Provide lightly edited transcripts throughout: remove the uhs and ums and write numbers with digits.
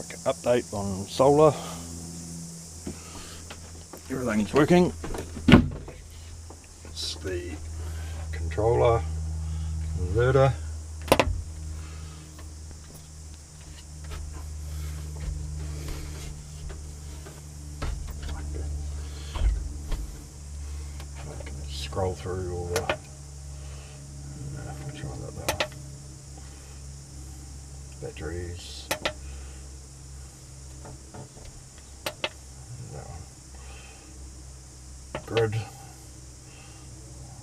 Quick update on solar. Everything's working. It's the controller, inverter, I can scroll through all the which one are they? Batteries. Grid.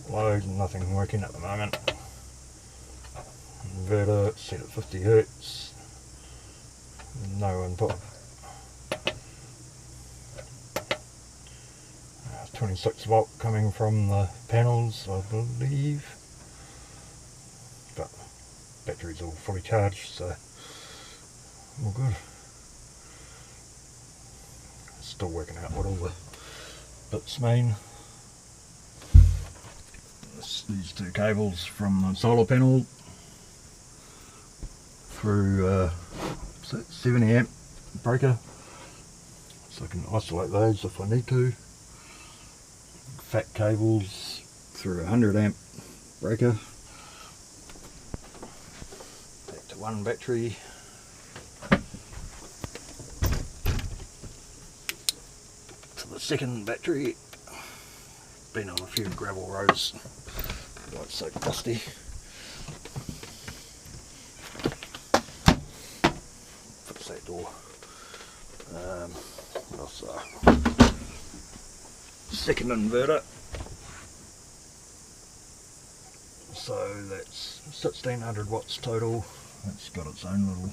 Load, nothing working at the moment. Inverter set at 50 Hz. No input. 26 volt coming from the panels, I believe. But battery's all fully charged, so all good. Still working out what all the bits mean. These two cables from the solar panel through 70 amp breaker, so I can isolate those if I need to. Fat cables through 100 amp breaker. Back to one battery. To the second battery. Been on a few gravel roads. Why it's so dusty. Fix that door. Also, second inverter. So that's 1600 watts total. It's got its own little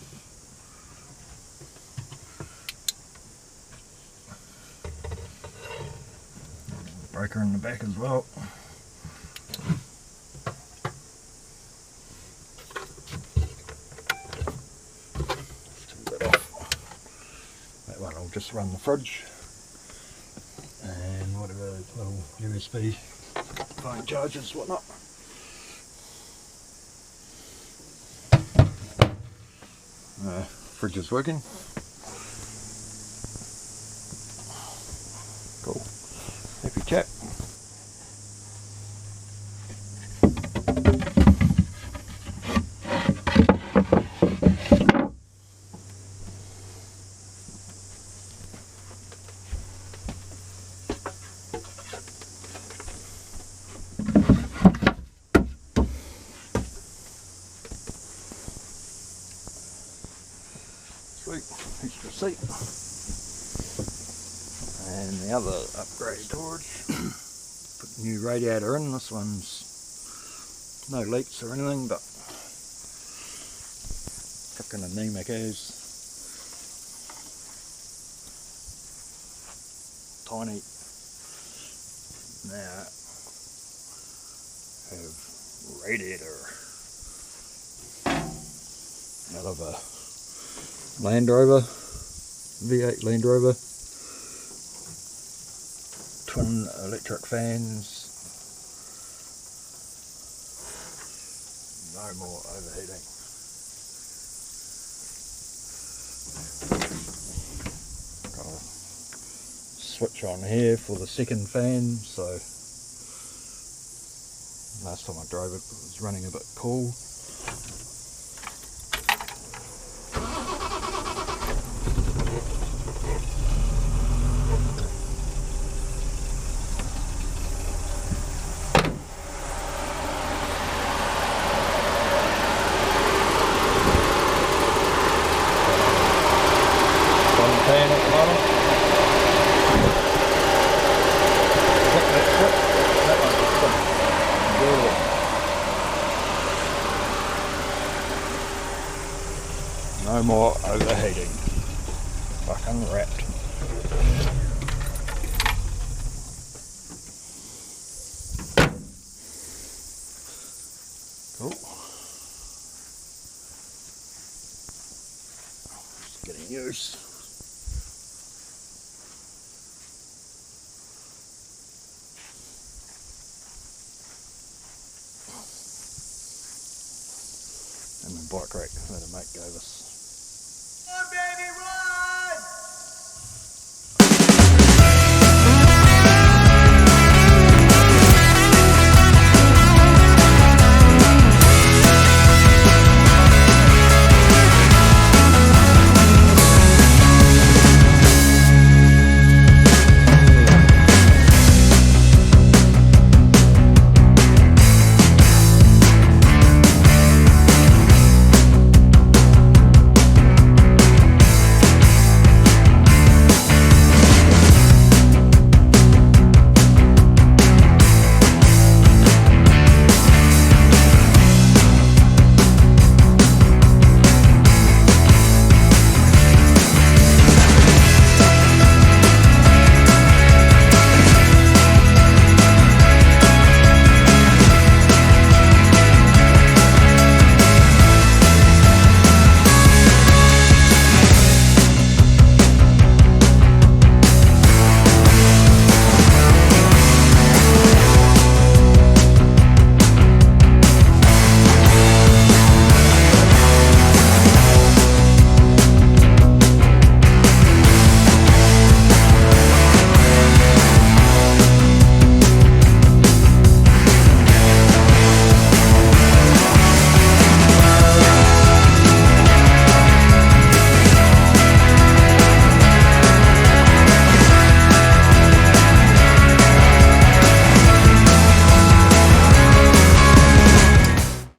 breaker in the back as well. That one will just run the fridge and whatever little USB phone chargers, whatnot. Fridge is working. Cool. Happy chap. Sweet, extra seat. And the other upgrade storage. Put the new radiator in. This one's no leaks or anything, but fucking anemic as. Tiny. Now have radiator out of a Land Rover, V8 Land Rover, twin electric fans, no more overheating. Got a switch on here for the second fan, so last time I drove it was running a bit cool. Fan at the bottom. Click that switch. That one's good. No more overheating. Fucking wrapped. Cool. Just getting used. And the bike rack that a mate gave us.